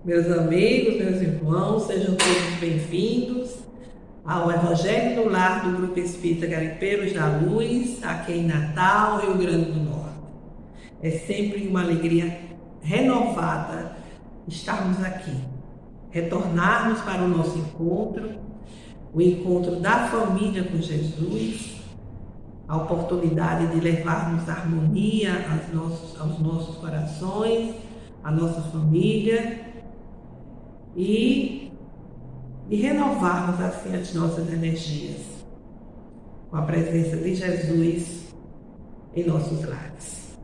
Meus amigos, meus irmãos, sejam todos bem-vindos ao Evangelho no Lar do Grupo Espírita Garipeiros da Luz, aqui em Natal, Rio Grande do Norte. É sempre uma alegria renovada estarmos aqui, retornarmos para o nosso encontro, o encontro da família com Jesus, a oportunidade de levarmos harmonia aos nossos corações, à nossa família, e renovarmos assim as nossas energias com a presença de Jesus em nossos lares.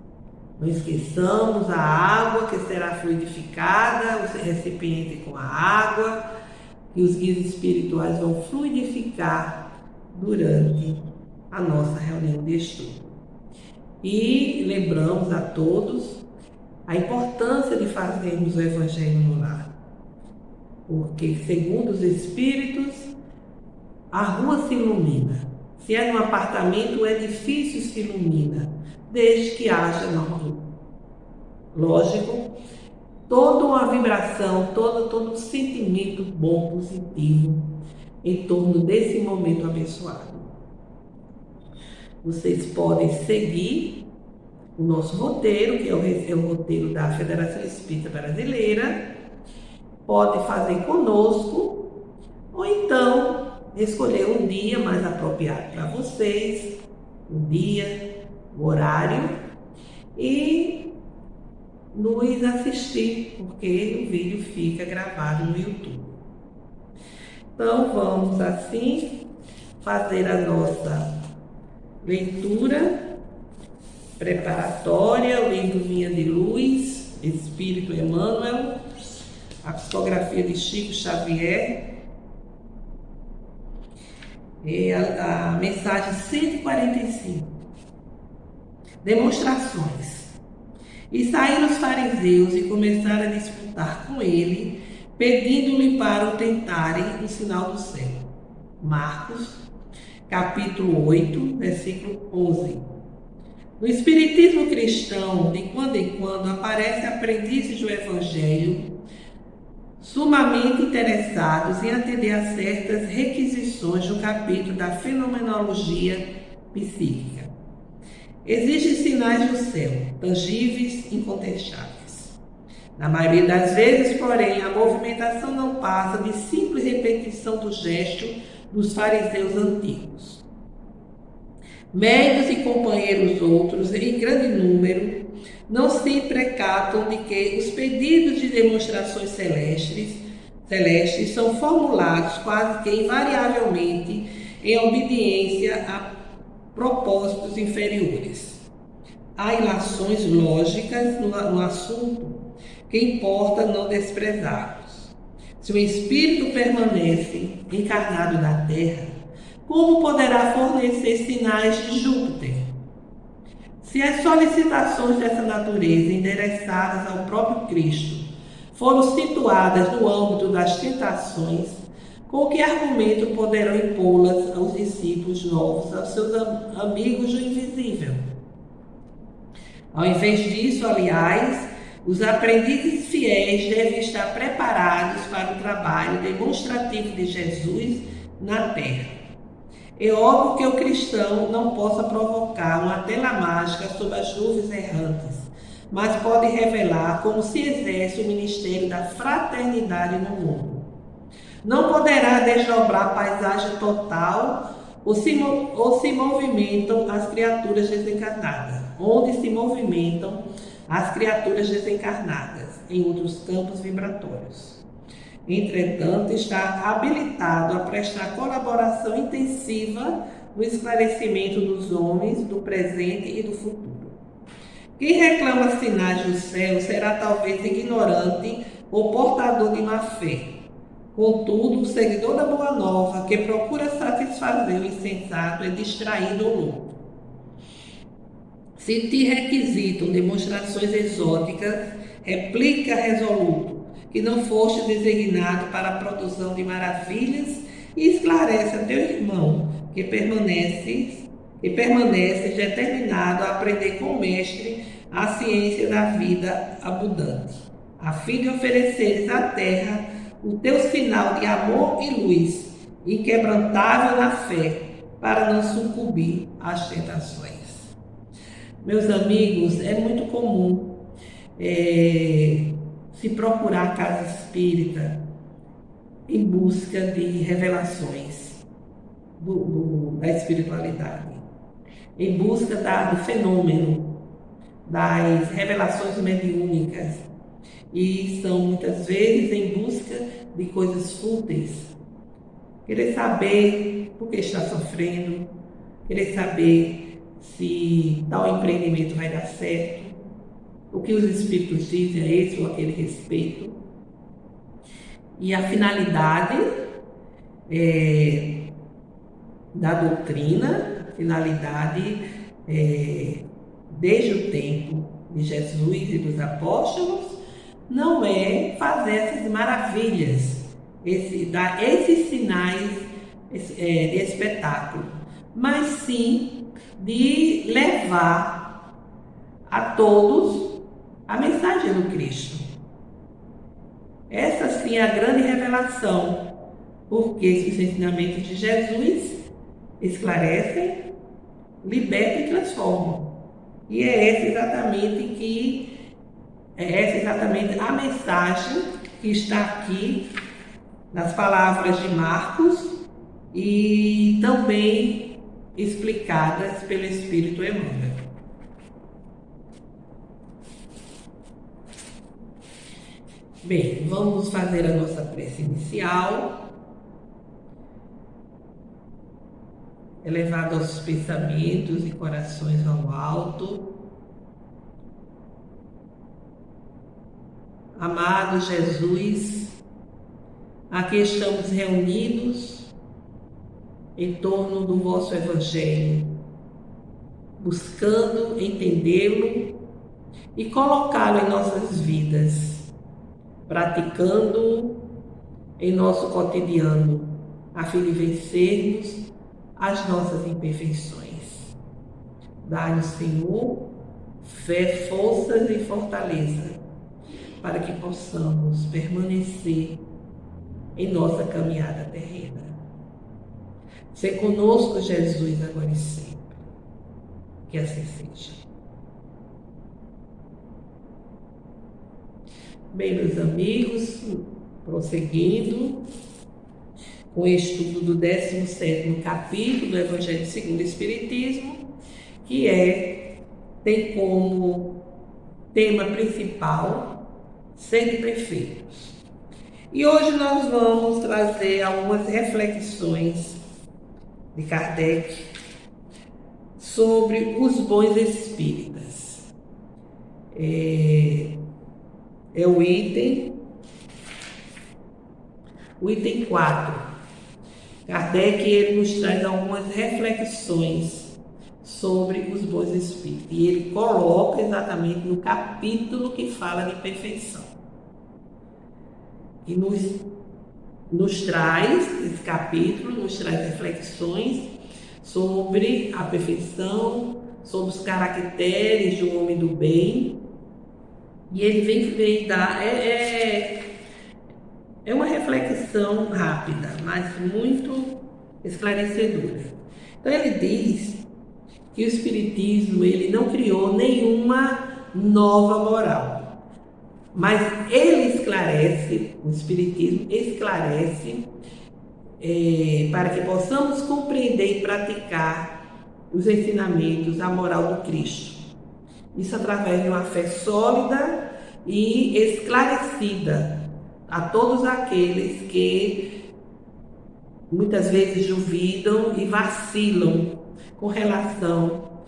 Não esqueçamos a água que será fluidificada, o recipiente com a água, e os guias espirituais vão fluidificar durante a nossa reunião de estudo. E lembramos a todos a importância de fazermos o Evangelho no lar. Porque, segundo os Espíritos, a rua se ilumina. Se é num apartamento, o edifício se ilumina, desde que haja, lógico, toda uma vibração, todo um sentimento bom, positivo, em torno desse momento abençoado. Vocês podem seguir o nosso roteiro, que é o roteiro da Federação Espírita Brasileira, pode fazer conosco, ou então escolher um dia mais apropriado para vocês, o dia, o horário, e nos assistir, porque o vídeo fica gravado no YouTube. Então vamos assim fazer a nossa leitura preparatória, o livro Vinha de Luz, Espírito Emmanuel, a psicografia de Chico Xavier, e a mensagem 145. Demonstrações. E saíram os fariseus e começaram a disputar com ele, pedindo-lhe para o tentarem no sinal do céu. Marcos, capítulo 8, versículo 11. No Espiritismo cristão, de quando em quando, aparecem aprendizes do Evangelho sumamente interessados em atender a certas requisições do capítulo da fenomenologia psíquica. Exigem sinais do céu, tangíveis, incontestáveis. Na maioria das vezes, porém, a movimentação não passa de simples repetição do gesto dos fariseus antigos. Médios e companheiros outros, em grande número, não se percatam de que os pedidos de demonstrações celestes são formulados quase que invariavelmente em obediência a propósitos inferiores. Há ilações lógicas no assunto que importa não desprezá-los. Se o espírito permanece encarnado na Terra, como poderá fornecer sinais de Júpiter? Se as solicitações dessa natureza, endereçadas ao próprio Cristo, foram situadas no âmbito das tentações, com que argumento poderão impô-las aos discípulos novos, aos seus amigos do invisível? Ao invés disso, aliás, os aprendizes fiéis devem estar preparados para o trabalho demonstrativo de Jesus na Terra. É óbvio que o cristão não possa provocar uma tela mágica sobre as nuvens errantes, mas pode revelar como se exerce o ministério da fraternidade no mundo. Não poderá desdobrar a paisagem total ou se movimentam as criaturas desencarnadas, onde se movimentam as criaturas desencarnadas, em outros campos vibratórios. Entretanto, está habilitado a prestar colaboração intensiva no esclarecimento dos homens, do presente e do futuro. Quem reclama sinais do céu será talvez ignorante ou portador de má fé. Contudo, o seguidor da Boa Nova, que procura satisfazer o insensato, é distraído ou louco. Se te requisitam demonstrações exóticas, replica resoluto que não foste designado para a produção de maravilhas e esclarece a teu irmão que permanece determinado a aprender com o mestre a ciência da vida abundante. a fim de ofereceres à terra o teu sinal de amor e luz, inquebrantável na fé, para não sucumbir às tentações. Meus amigos, é muito comum se procurar casa espírita em busca de revelações da espiritualidade, em busca do fenômeno, das revelações mediúnicas, e são muitas vezes em busca de coisas fúteis, querer saber por que está sofrendo, querer saber se tal empreendimento vai dar certo, o que os espíritos dizem a esse ou aquele respeito. E a finalidade da doutrina, a finalidade desde o tempo de Jesus e dos apóstolos, não é fazer essas maravilhas, dar esses sinais de espetáculo, mas sim de levar a todos a mensagem do Cristo. Essa sim é a grande revelação, porque os ensinamentos de Jesus esclarecem, libertam e transformam. E é essa exatamente a mensagem que está aqui nas palavras de Marcos e também explicadas pelo Espírito Emmanuel. Bem, vamos fazer a nossa prece inicial, elevado aos pensamentos e corações ao alto. Amado Jesus, aqui estamos reunidos em torno do vosso Evangelho, buscando entendê-lo e colocá-lo em nossas vidas, praticando em nosso cotidiano, a fim de vencermos as nossas imperfeições. Dá-nos, Senhor, fé, forças e fortaleza, para que possamos permanecer em nossa caminhada terrena. Sê conosco, Jesus, agora e sempre. Que assim seja. Bem, meus amigos, prosseguindo com o estudo do 17º capítulo do Evangelho segundo o Espiritismo, que tem como tema principal sede perfeitos. E hoje nós vamos trazer algumas reflexões de Kardec sobre os bons espíritas. É o item 4. Kardec ele nos traz algumas reflexões sobre os bons espíritos. E ele coloca exatamente no capítulo que fala de perfeição. E nos traz, esse capítulo, nos traz reflexões sobre a perfeição, sobre os caracteres de um homem do bem. E ele vem dar... É uma reflexão rápida, mas muito esclarecedora. Então ele diz que o Espiritismo ele não criou nenhuma nova moral, mas ele esclarece, o Espiritismo esclarece para que possamos compreender e praticar os ensinamentos, a moral do Cristo. Isso através de uma fé sólida e esclarecida a todos aqueles que muitas vezes duvidam e vacilam com relação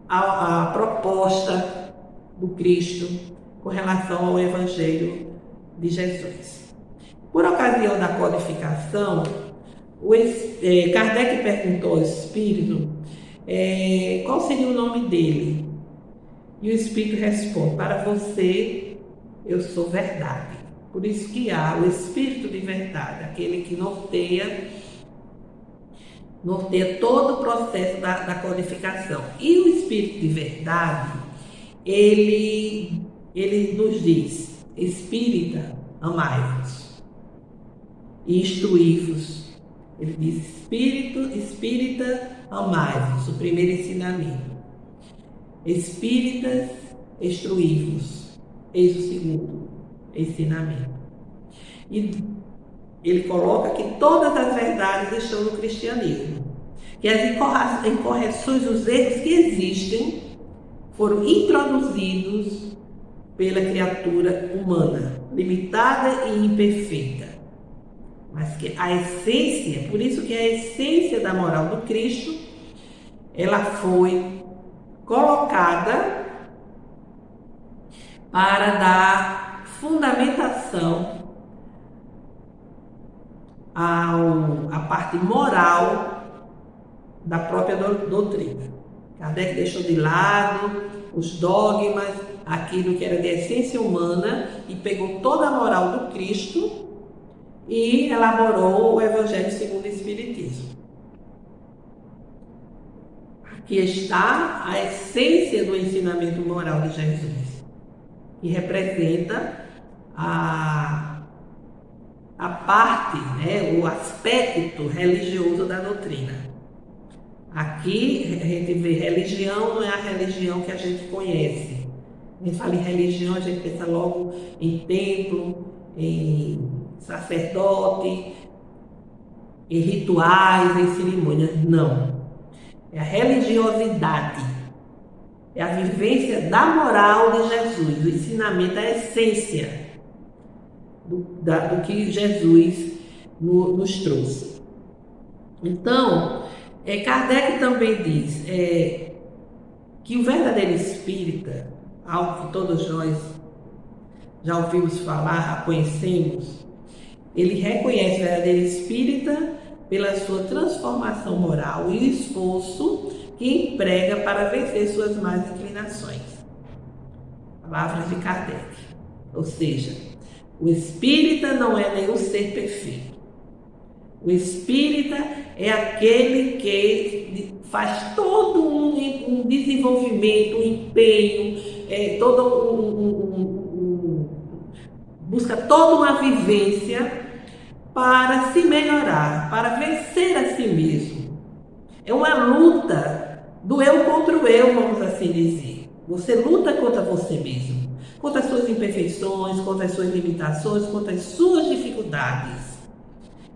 à proposta do Cristo, com relação ao Evangelho de Jesus. Por ocasião da codificação, Kardec perguntou ao Espírito qual seria o nome dele. E o Espírito responde: para você, eu sou verdade. Por isso que há o Espírito de verdade, aquele que norteia todo o processo da codificação. E o Espírito de verdade, ele nos diz espírita, amai-vos e instruí-vos. Ele diz: espírita, amai-vos, o primeiro ensinamento. Espíritas, instruí-vos, eis o segundo ensinamento. E ele coloca que todas as verdades estão no cristianismo, que as incorreções, os erros que existem foram introduzidos pela criatura humana, limitada e imperfeita, mas que a essência, por isso que a essência da moral do Cristo, ela foi colocada para dar fundamentação à parte moral da própria doutrina. Kardec deixou de lado os dogmas, aquilo que era de essência humana, e pegou toda a moral do Cristo e elaborou o Evangelho segundo o Espiritismo. Aqui está a essência do ensinamento moral de Jesus, que representa a parte, o aspecto religioso da doutrina. Aqui a gente vê religião, não é a religião que a gente conhece. A gente fala em religião, a gente pensa logo em templo, em sacerdote, em rituais, em cerimônias. Não. É a religiosidade. É a vivência da moral de Jesus, o ensinamento, a essência do que Jesus nos trouxe. Então, Kardec também diz que o verdadeiro espírita, algo que todos nós já ouvimos falar, já conhecemos, ele reconhece o verdadeiro espírita pela sua transformação moral e esforço que emprega para vencer suas más inclinações. Palavras de Kardec. Ou seja, o espírita não é nenhum ser perfeito. O espírita é aquele que faz todo um desenvolvimento, um empenho, busca toda uma vivência para se melhorar, para vencer a si mesmo. É uma luta do eu contra o eu, vamos assim dizer. Você luta contra você mesmo, contra as suas imperfeições, contra as suas limitações, contra as suas dificuldades.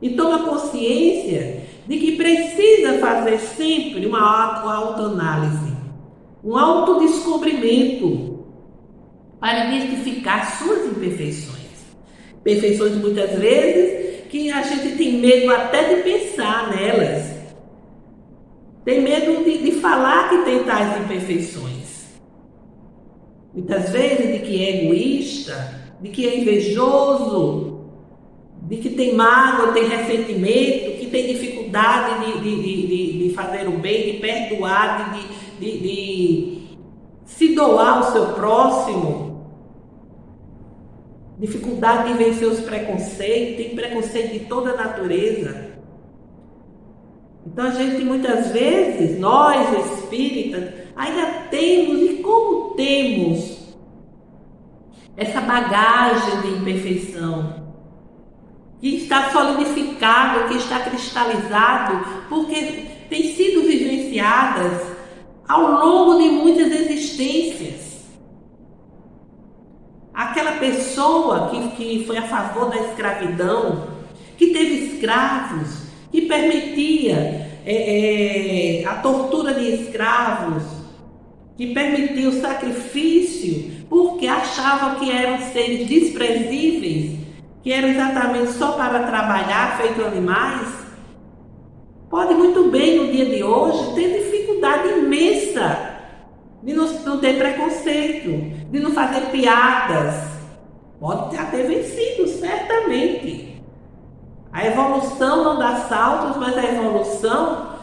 E toma consciência de que precisa fazer sempre uma autoanálise, um autodescobrimento para identificar suas imperfeições. Imperfeições muitas vezes que a gente tem medo até de pensar nelas. Tem medo de falar que tem tais imperfeições. Muitas vezes de que é egoísta, de que é invejoso, de que tem mágoa, tem ressentimento, que tem dificuldade de fazer o bem, de perdoar, de se doar ao seu próximo, dificuldade de vencer os preconceitos, tem preconceito de toda a natureza. Então a gente muitas vezes, nós espíritas, ainda temos, e como temos, essa bagagem de imperfeição, que está solidificado, que está cristalizado, porque tem sido vivenciadas ao longo de muitas existências. Aquela pessoa que foi a favor da escravidão, que teve escravos, que permitia a tortura de escravos, que permitia o sacrifício, porque achavam que eram seres desprezíveis, que eram exatamente só para trabalhar, feito animais, pode muito bem no dia de hoje ter dificuldade imensa de não ter preconceito, de não fazer piadas. Pode até ter vencido, certamente. A evolução não dá saltos, mas a evolução,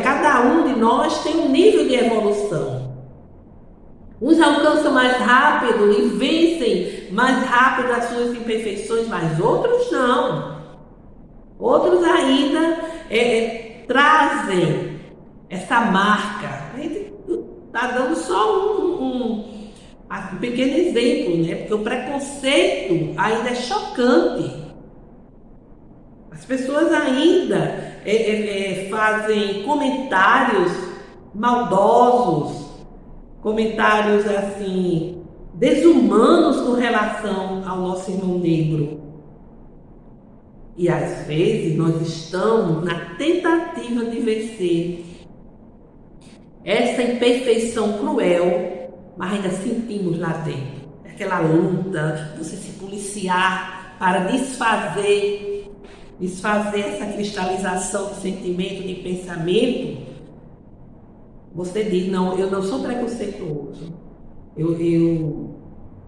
cada um de nós tem um nível de evolução. Uns alcançam mais rápido e vencem mais rápido as suas imperfeições, mas outros não. Outros ainda trazem essa marca. A gente está dando só Um pequeno exemplo, né? Porque o preconceito ainda é chocante. As pessoas ainda fazem comentários maldosos, comentários assim, desumanos com relação ao nosso irmão negro. E às vezes nós estamos na tentativa de vencer essa imperfeição cruel, mas ainda sentimos lá dentro aquela luta, você se policiar para desfazer essa cristalização de sentimento, de pensamento. Você diz, não, eu não sou preconceituoso,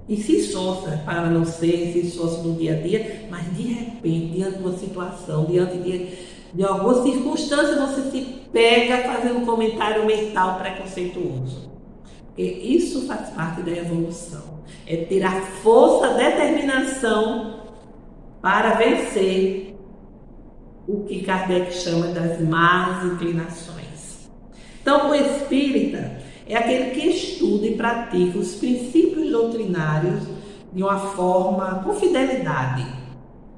e se esforça para não ser, se esforça no dia a dia, mas de repente, diante de uma situação, diante de alguma circunstância, você se pega fazendo um comentário mental preconceituoso. Porque isso faz parte da evolução. É ter a força, a determinação para vencer o que Kardec chama das más inclinações. Então, o espírita é aquele que estuda e pratica os princípios doutrinários de uma forma com fidelidade,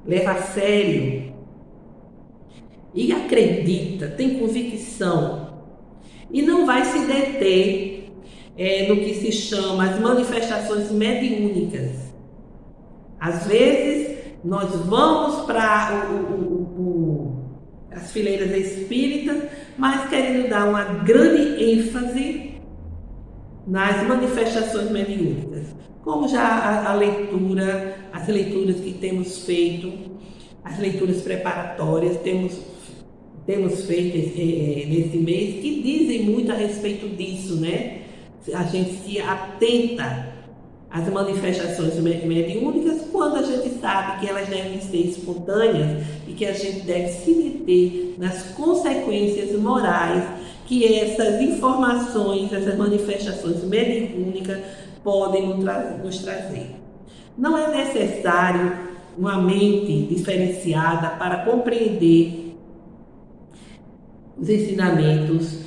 leva a sério e acredita, tem convicção e não vai se deter no que se chama as manifestações mediúnicas. Às vezes nós vamos para as fileiras espíritas, mas querendo dar uma grande ênfase nas manifestações mediúnicas, como já a leitura, as leituras que temos feito, as leituras preparatórias, temos feito nesse mês, que dizem muito a respeito disso, né? A gente se atenta às manifestações mediúnicas quando a gente sabe que elas devem ser espontâneas e que a gente deve se deter nas consequências morais que essas informações, essas manifestações mediúnicas podem nos trazer. Não é necessário uma mente diferenciada para compreender os ensinamentos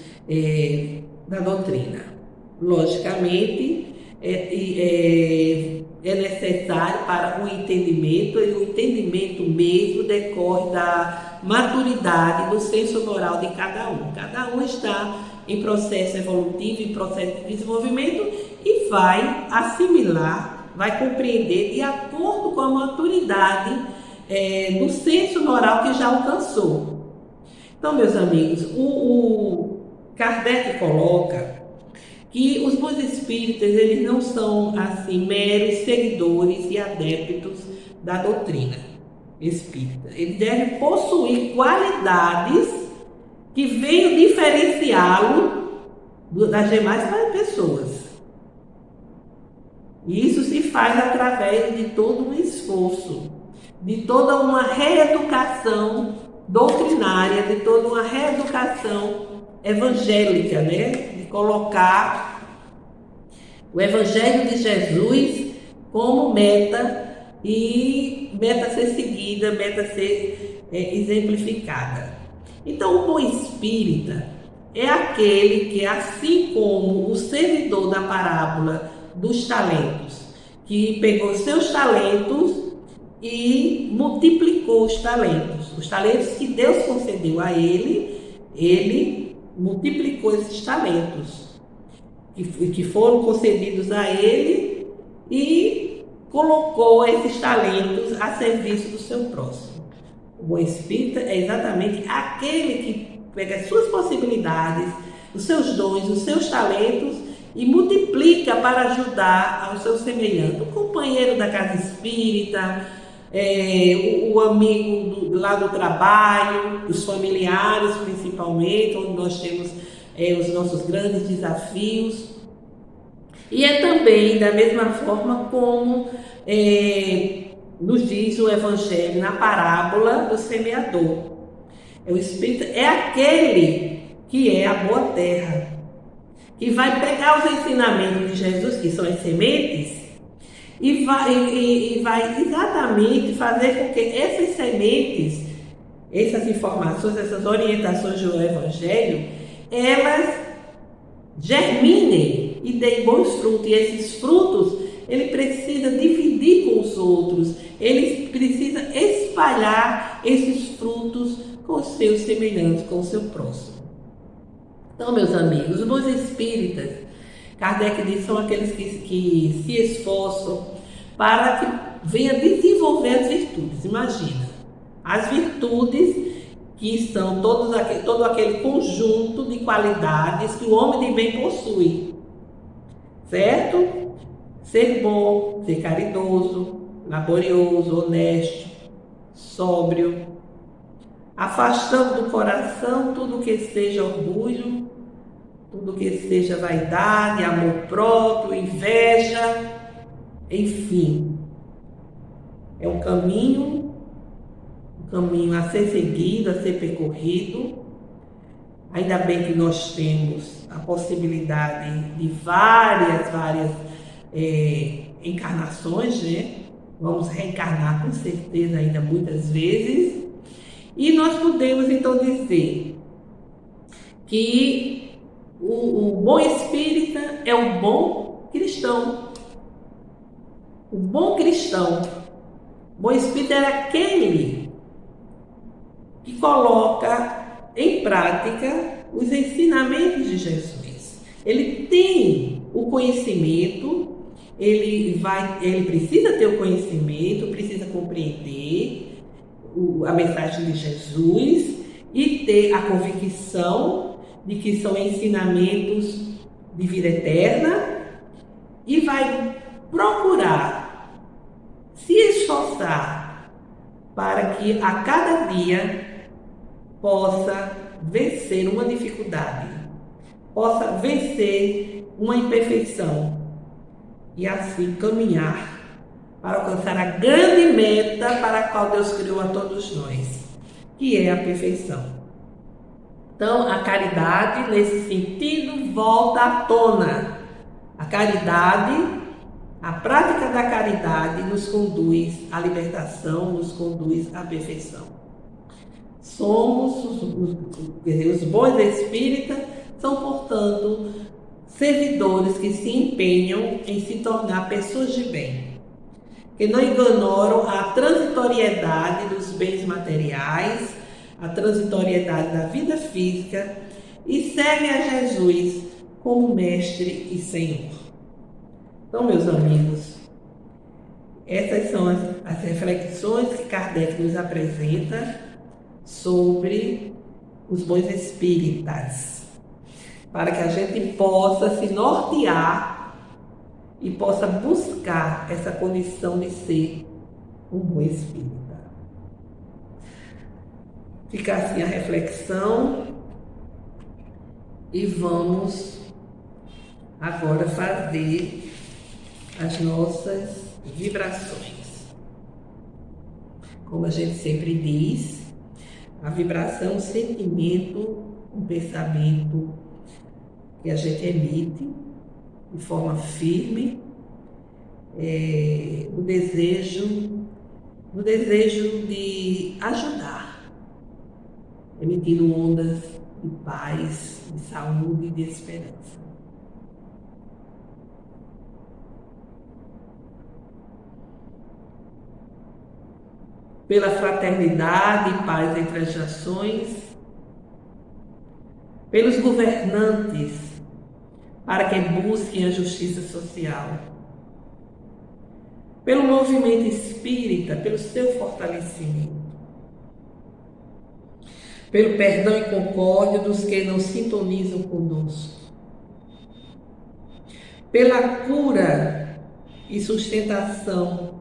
da doutrina. Logicamente, é necessário para o entendimento, e o entendimento mesmo decorre da maturidade do senso moral de cada um. Cada um está em processo evolutivo, em processo de desenvolvimento e vai assimilar, vai compreender de acordo com a maturidade do senso moral que já alcançou. Então, meus amigos, o Kardec coloca que os bons espíritas, eles não são assim meros seguidores e adeptos da doutrina espírita. Eles devem possuir qualidades que venham diferenciá-lo das demais pessoas. E isso se faz através de todo um esforço, de toda uma reeducação doutrinária, de toda uma reeducação evangélica, né? De colocar o Evangelho de Jesus como meta, e meta a ser seguida, meta a ser exemplificada. Então, o bom espírita é aquele que, assim como o servidor da parábola dos talentos, que pegou seus talentos e multiplicou os talentos que Deus concedeu a ele multiplicou esses talentos que foram concedidos a ele e colocou esses talentos a serviço do seu próximo. O bom espírita é exatamente aquele que pega as suas possibilidades, os seus dons, os seus talentos e multiplica para ajudar ao seu semelhante, o companheiro da casa espírita, o amigo lá do trabalho, os familiares principalmente, onde nós temos os nossos grandes desafios. E é também da mesma forma como nos diz o Evangelho na parábola do semeador. O espírito é aquele que é a boa terra, que vai pegar os ensinamentos de Jesus, que são as sementes, e vai exatamente fazer com que essas sementes, essas informações, essas orientações do Evangelho, elas germinem e dê bons frutos. E esses frutos, ele precisa dividir com os outros, ele precisa espalhar esses frutos com os seus semelhantes, com o seu próximo. Então, meus amigos, os bons espíritas, Kardec diz, são aqueles que se esforçam para que venha desenvolver as virtudes. Imagina, as virtudes que são todo aquele conjunto de qualidades que o homem de bem possui, certo? Ser bom, ser caridoso, laborioso, honesto, sóbrio, afastando do coração tudo que seja orgulho, tudo que seja vaidade, amor próprio, inveja, enfim. É um caminho a ser seguido, a ser percorrido. Ainda bem que nós temos a possibilidade de várias encarnações, né? Vamos reencarnar com certeza ainda muitas vezes. E nós podemos então dizer que o bom espírita é um bom cristão. O bom cristão, o bom espírita é aquele que coloca em prática os ensinamentos de Jesus. Ele tem o conhecimento, ele precisa ter o conhecimento, precisa compreender a mensagem de Jesus e ter a convicção de que são ensinamentos de vida eterna e vai procurar se esforçar para que a cada dia possa vencer uma dificuldade, possa vencer uma imperfeição e assim caminhar para alcançar a grande meta para a qual Deus criou a todos nós, que é a perfeição. Então, a caridade, nesse sentido, volta à tona. A caridade, a prática da caridade nos conduz à libertação, nos conduz à perfeição. Somos os bons espíritas, são, portanto, servidores que se empenham em se tornar pessoas de bem, que não ignoram a transitoriedade dos bens materiais, a transitoriedade da vida física e seguem a Jesus como Mestre e Senhor. Então, meus amigos, essas são as reflexões que Kardec nos apresenta sobre os bons espíritas, para que a gente possa se nortear e possa buscar essa condição de ser um bom espírita. Fica assim a reflexão e vamos agora fazer as nossas vibrações. Como a gente sempre diz, a vibração é um sentimento, um pensamento que a gente emite de forma firme, no desejo de ajudar, emitindo ondas de paz, de saúde e de esperança. Pela fraternidade e paz entre as nações, pelos governantes, para que busquem a justiça social, pelo movimento espírita, pelo seu fortalecimento, pelo perdão e concórdia dos que não sintonizam conosco, pela cura e sustentação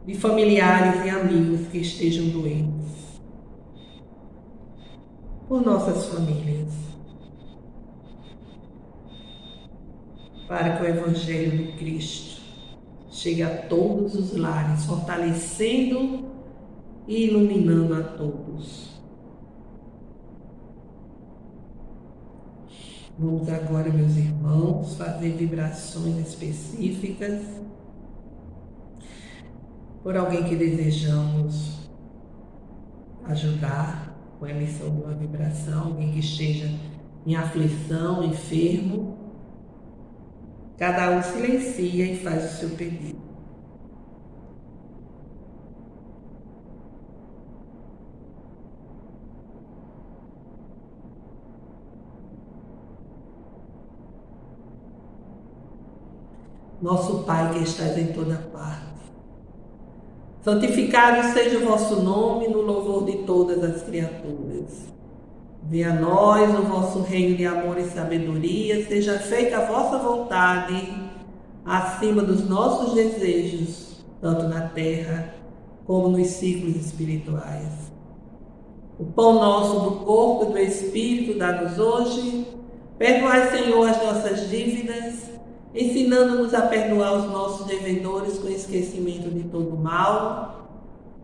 de familiares e amigos que estejam doentes, por nossas famílias, para que o Evangelho do Cristo chegue a todos os lares, fortalecendo e iluminando a todos. Vamos agora, meus irmãos, fazer vibrações específicas por alguém que desejamos ajudar com a emissão de uma vibração, alguém que esteja em aflição, enfermo. Cada um silencia e faz o seu pedido. Nosso Pai que estás em toda parte, santificado seja o vosso nome no louvor de todas as criaturas. Venha a nós o vosso reino de amor e sabedoria, seja feita a vossa vontade, acima dos nossos desejos, tanto na terra como nos ciclos espirituais. O pão nosso do corpo e do Espírito dá-nos hoje. Perdoai, Senhor, as nossas dívidas, ensinando-nos a perdoar os nossos devedores com esquecimento de todo mal,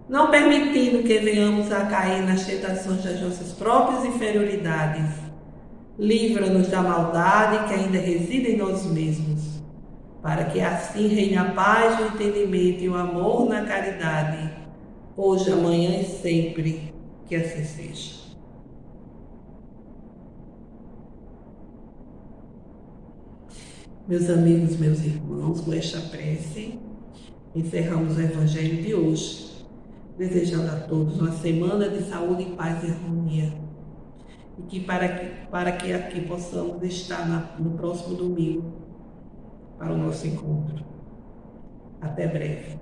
não permitindo que venhamos a cair nas tentações das nossas próprias inferioridades. Livra-nos da maldade que ainda reside em nós mesmos, para que assim reine a paz, o entendimento e o amor na caridade, hoje, amanhã e sempre, que assim seja. Meus amigos, meus irmãos, com esta prece, encerramos o Evangelho de hoje, desejando a todos uma semana de saúde, paz e harmonia. E que para que aqui possamos estar no próximo domingo para o nosso encontro. Até breve.